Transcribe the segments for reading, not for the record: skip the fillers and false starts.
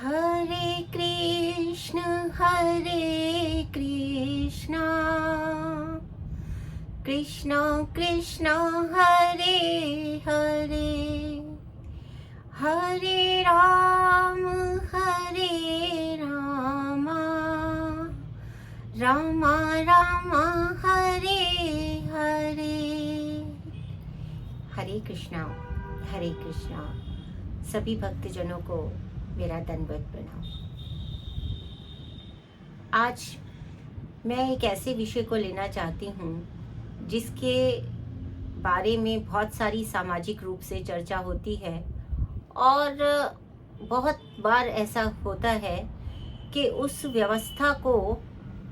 हरे कृष्ण कृष्ण कृष्ण हरे हरे, हरे राम राम राम हरे हरे। हरे कृष्णा हरे कृष्णा। सभी भक्तजनों को मेरा दंडवत प्रणाम। आज मैं एक ऐसे विषय को लेना चाहती हूँ जिसके बारे में बहुत सारी सामाजिक रूप से चर्चा होती है और बहुत बार ऐसा होता है कि उस व्यवस्था को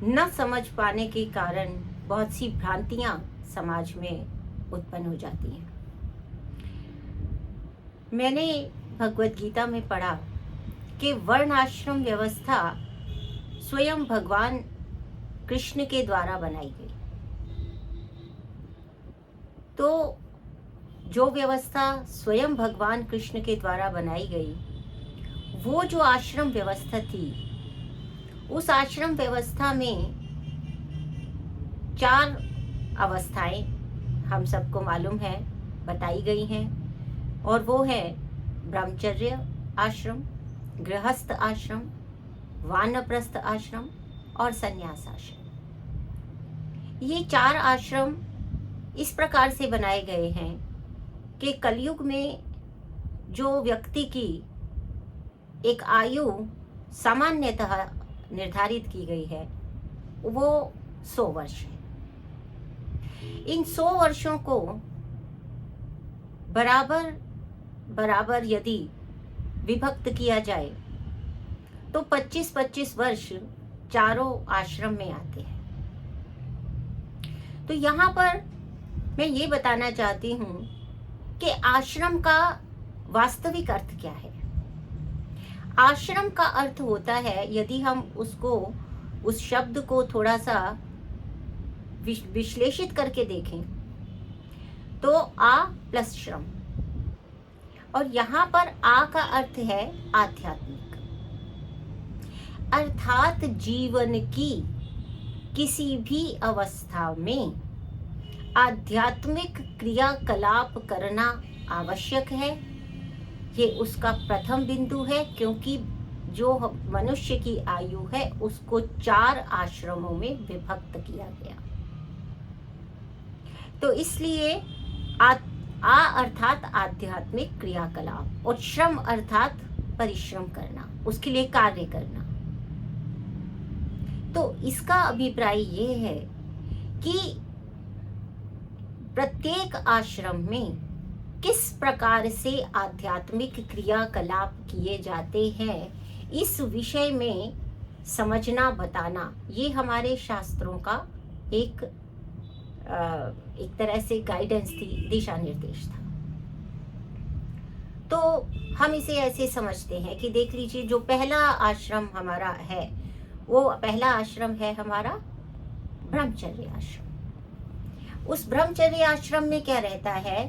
न समझ पाने के कारण बहुत सी भ्रांतियाँ समाज में उत्पन्न हो जाती हैं। मैंने भगवत गीता में पढ़ा कि वर्ण आश्रम व्यवस्था स्वयं भगवान कृष्ण के द्वारा बनाई गई। तो जो व्यवस्था स्वयं भगवान कृष्ण के द्वारा बनाई गई, वो जो आश्रम व्यवस्था थी, उस आश्रम व्यवस्था में 4 अवस्थाएं हम सबको मालूम है बताई गई हैं, और वो है ब्रह्मचर्य आश्रम, गृहस्थ आश्रम, वानप्रस्थ आश्रम और संन्यास आश्रम। ये 4 आश्रम इस प्रकार से बनाए गए हैं कि कलयुग में जो व्यक्ति की एक आयु सामान्यतः निर्धारित की गई है वो 100 वर्ष है। इन 100 वर्षों को बराबर यदि विभक्त किया जाए तो 25-25 वर्ष चारों आश्रम में आते हैं। तो यहाँ पर मैं ये बताना चाहती हूँ कि आश्रम का वास्तविक अर्थ क्या है। आश्रम का अर्थ होता है, यदि हम उस शब्द को थोड़ा सा विश्लेषित करके देखें तो आ प्लस श्रम, और यहाँ पर आ का अर्थ है आध्यात्मिक, अर्थात जीवन की किसी भी अवस्था में आध्यात्मिक क्रियाकलाप करना आवश्यक है। ये उसका प्रथम बिंदु है, क्योंकि जो मनुष्य की आयु है उसको 4 आश्रमों में विभक्त किया गया। तो इसलिए आ अर्थात आध्यात्मिक क्रियाकलाप और श्रम अर्थात परिश्रम करना, उसके लिए कार्य करना। तो इसका अभिप्राय ये है कि प्रत्येक आश्रम में किस प्रकार से आध्यात्मिक क्रियाकलाप किए जाते हैं, इस विषय में समझना बताना, ये हमारे शास्त्रों का एक तरह से गाइडेंस थी, दिशा निर्देश था। तो हम इसे ऐसे समझते हैं कि देख लीजिए, जो पहला आश्रम हमारा है वो पहला आश्रम है हमारा ब्रह्मचर्य आश्रम। उस ब्रह्मचर्य आश्रम में क्या रहता है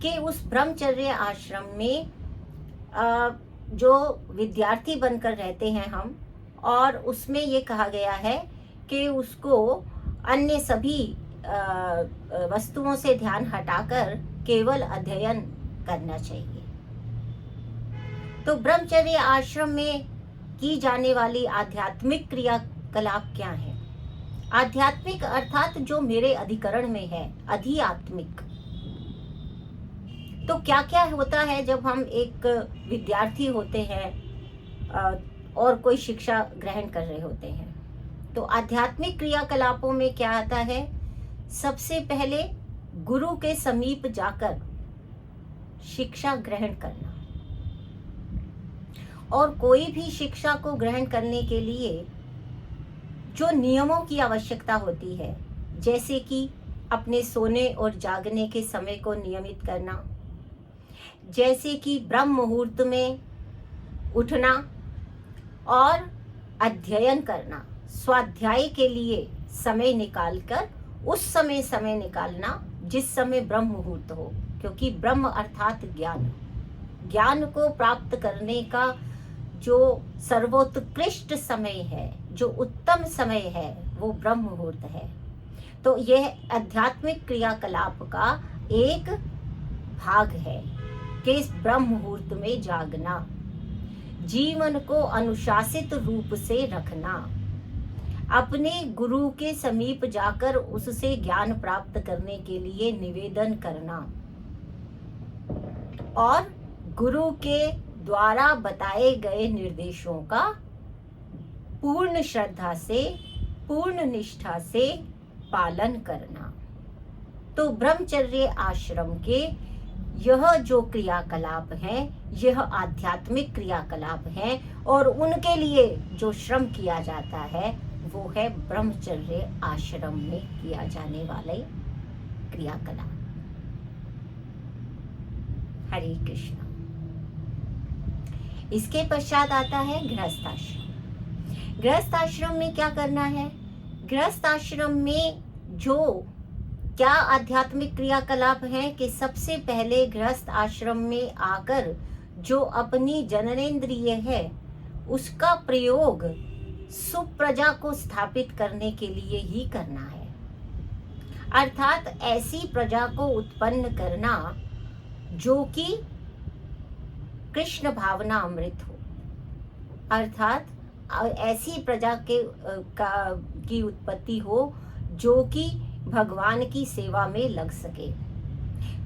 कि उस ब्रह्मचर्य आश्रम में जो विद्यार्थी बनकर रहते हैं हम, और उसमें ये कहा गया है कि उसको अन्य सभी वस्तुओं से ध्यान हटाकर केवल अध्ययन करना चाहिए। तो ब्रह्मचर्य आश्रम में की जाने वाली आध्यात्मिक क्रियाकलाप क्या है? आध्यात्मिक अर्थात जो मेरे अधिकरण में है, अधिआत्मिक। तो क्या क्या होता है जब हम एक विद्यार्थी होते हैं और कोई शिक्षा ग्रहण कर रहे होते हैं? तो आध्यात्मिक क्रियाकलापों में क्या आता है? सबसे पहले गुरु के समीप जाकर शिक्षा ग्रहण करना, और कोई भी शिक्षा को ग्रहण करने के लिए जो नियमों की आवश्यकता होती है, जैसे कि अपने सोने और जागने के समय को नियमित करना, जैसे कि ब्रह्म मुहूर्त में उठना और अध्ययन करना, स्वाध्याय के लिए समय निकालकर उस समय निकालना जिस समय ब्रह्म मुहूर्त हो, क्योंकि ब्रह्म अर्थात ज्ञान को प्राप्त करने का जो सर्वोत्कृष्ट समय है, जो उत्तम समय है, वो ब्रह्म मुहूर्त है। तो यह आध्यात्मिक क्रियाकलाप का एक भाग है कि इस ब्रह्म मुहूर्त में जागना, जीवन को अनुशासित रूप से रखना, अपने गुरु के समीप जाकर उससे ज्ञान प्राप्त करने के लिए निवेदन करना और गुरु के द्वारा बताए गए निर्देशों का पूर्ण श्रद्धा से, पूर्ण निष्ठा से पालन करना। तो ब्रह्मचर्य आश्रम के यह जो क्रियाकलाप हैं, यह आध्यात्मिक क्रियाकलाप हैं और उनके लिए जो श्रम किया जाता है वो है ब्रह्मचर्य आश्रम में किया जाने वाले क्रियाकलाप। हरे कृष्ण। इसके पश्चात आता है गृहस्थ आश्रम। गृहस्थ आश्रम में क्या करना है? गृहस्थ आश्रम में जो क्या आध्यात्मिक क्रियाकलाप है कि सबसे पहले गृहस्थ आश्रम में आकर जो अपनी जननेंद्रिय है उसका प्रयोग सुप्रजा को स्थापित करने के लिए ही करना है। अर्थात ऐसी प्रजा को उत्पन्न करना जो कि कृष्ण भावना अमृत हो, अर्थात ऐसी प्रजा की उत्पत्ति हो जो कि भगवान की सेवा में लग सके।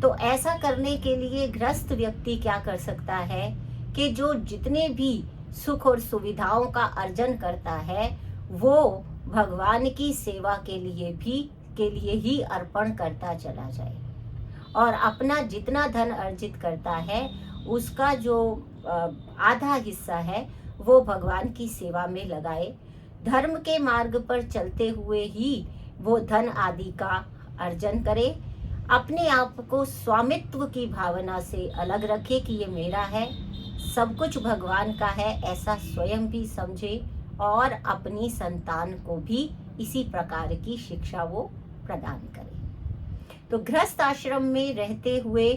तो ऐसा करने के लिए गृहस्थ व्यक्ति क्या कर सकता है कि जो जितने भी सुख और सुविधाओं का अर्जन करता है वो भगवान की सेवा के लिए ही अर्पण करता चला जाए और अपना जितना धन अर्जित करता है उसका जो आधा हिस्सा है वो भगवान की सेवा में लगाए। धर्म के मार्ग पर चलते हुए ही वो धन आदि का अर्जन करे। अपने आप को स्वामित्व की भावना से अलग रखे कि ये मेरा है, सब कुछ भगवान का है, ऐसा स्वयं भी समझे और अपनी संतान को भी इसी प्रकार की शिक्षा वो प्रदान करे। तो गृहस्थ आश्रम में रहते हुए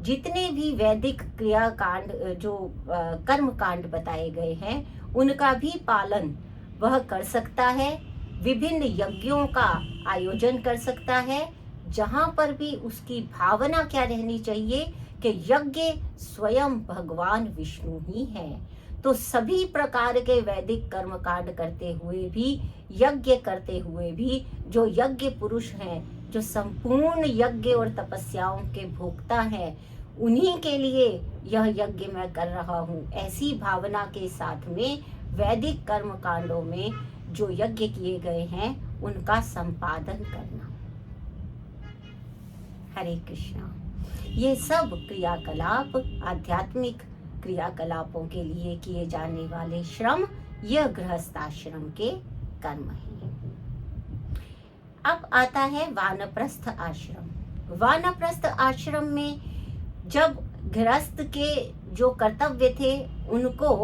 जितने भी वैदिक क्रियाकांड जो कर्म कांड बताए गए हैं उनका भी पालन वह कर सकता है। विभिन्न यज्ञों का आयोजन कर सकता है जहां पर भी उसकी भावना क्या रहनी चाहिए कि यज्ञ स्वयं भगवान विष्णु ही है। तो सभी प्रकार के वैदिक कर्म कांड करते हुए भी, यज्ञ करते हुए भी जो यज्ञ पुरुष हैं, जो संपूर्ण यज्ञ और तपस्याओं के भोक्ता हैं, उन्हीं के लिए यह यज्ञ मैं कर रहा हूँ, ऐसी भावना के साथ में वैदिक कर्म कांडों में जो यज्ञ किए गए हैं उनका संपादन करना। हरे कृष्णा। ये सब क्रियाकलाप आध्यात्मिक क्रियाकलापों के लिए किए जाने वाले श्रम, यह गृहस्थ आश्रम के कर्म है। अब आता है वानप्रस्थ आश्रम। वानप्रस्थ आश्रम में जब गृहस्थ के जो कर्तव्य थे उनको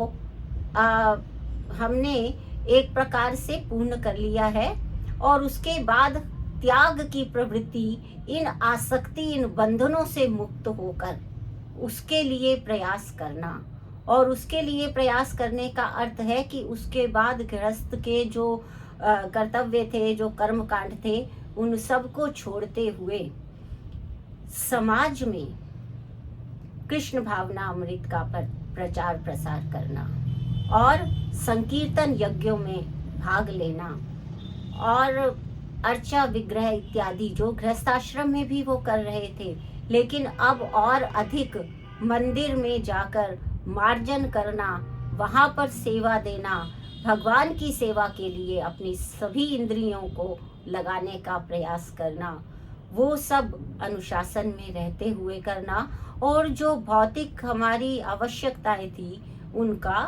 हमने एक प्रकार से पूर्ण कर लिया है और उसके बाद त्याग की प्रवृत्ति, इन आसक्ति, इन बंधनों से मुक्त होकर उसके लिए प्रयास करना। और उसके लिए प्रयास करने का अर्थ है कि उसके बाद गृहस्थ के जो कर्तव्य थे, जो कर्म कांड थे, उन सब को छोड़ते हुए समाज में कृष्ण भावना अमृत का प्रचार प्रसार करना और संकीर्तन यज्ञों में भाग लेना और अर्चा विग्रह इत्यादि जो गृहस्थाश्रम में भी वो कर रहे थे, लेकिन अब और अधिक मंदिर में जाकर मार्जन करना, वहाँ पर सेवा देना, भगवान की सेवा के लिए अपनी सभी इंद्रियों को लगाने का प्रयास करना, वो सब अनुशासन में रहते हुए करना और जो भौतिक हमारी आवश्यकताएं थी उनका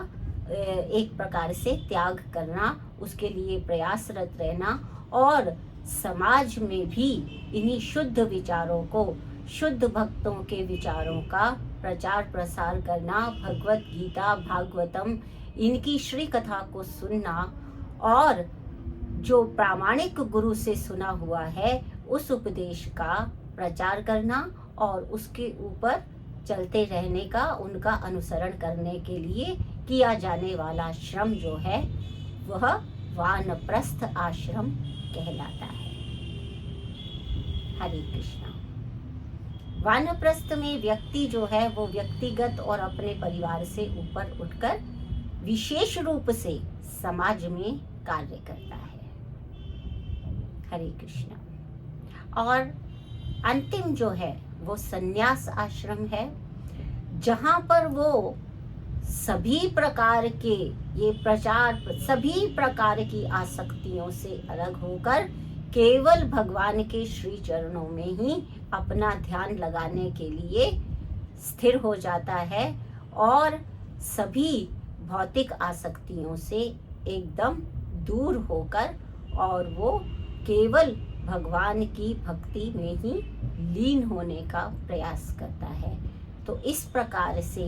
एक प्रकार से त्याग करना, उसके लिए प्रयासरत रहना और समाज में भी इन्हीं शुद्ध विचारों को, शुद्ध भक्तों के विचारों का प्रचार प्रसार करना, भगवत गीता, भागवतम, इनकी श्री कथा को सुनना और जो प्रामाणिक गुरु से सुना हुआ है उस उपदेश का प्रचार करना और उसके ऊपर चलते रहने का, उनका अनुसरण करने के लिए किया जाने वाला श्रम जो है वह वानप्रस्थ आश्रम कहलाता है। हरे कृष्णा। वानप्रस्थ में व्यक्ति जो है वो व्यक्तिगत और अपने परिवार से ऊपर उठकर विशेष रूप से समाज में कार्य करता है। हरे कृष्णा। और अंतिम जो है वो संन्यास आश्रम है, जहां पर वो सभी प्रकार के सभी प्रकार की आसक्तियों से अलग होकर केवल भगवान के श्री चरणों में ही अपना ध्यान लगाने के लिए स्थिर हो जाता है और सभी भौतिक आसक्तियों से एकदम दूर होकर और वो केवल भगवान की भक्ति में ही लीन होने का प्रयास करता है। तो इस प्रकार से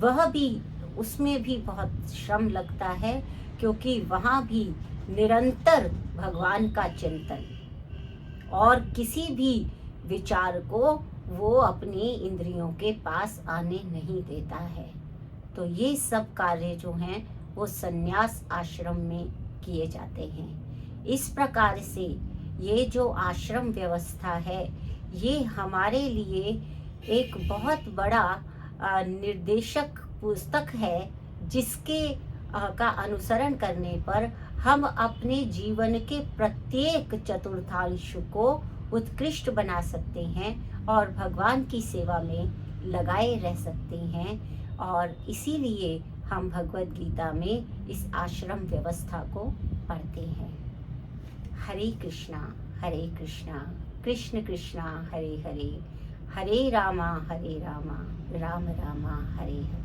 वह भी, उसमें भी बहुत श्रम लगता है, क्योंकि वहाँ भी निरंतर भगवान का चिंतन और किसी भी विचार को वो अपनी इंद्रियों के पास आने नहीं देता है। तो ये सब कार्य जो हैं वो संन्यास आश्रम में किए जाते हैं। इस प्रकार से ये जो आश्रम व्यवस्था है ये हमारे लिए एक बहुत बड़ा निर्देशक पुस्तक है, जिसके का अनुसरण करने पर हम अपने जीवन के प्रत्येक चतुर्थांश को उत्कृष्ट बना सकते हैं और भगवान की सेवा में लगाए रह सकते हैं। और इसीलिए हम भगवद गीता में इस आश्रम व्यवस्था को पढ़ते हैं। हरे कृष्णा कृष्ण कृष्णा हरे हरे, हरे रामा राम रामा हरे हरे।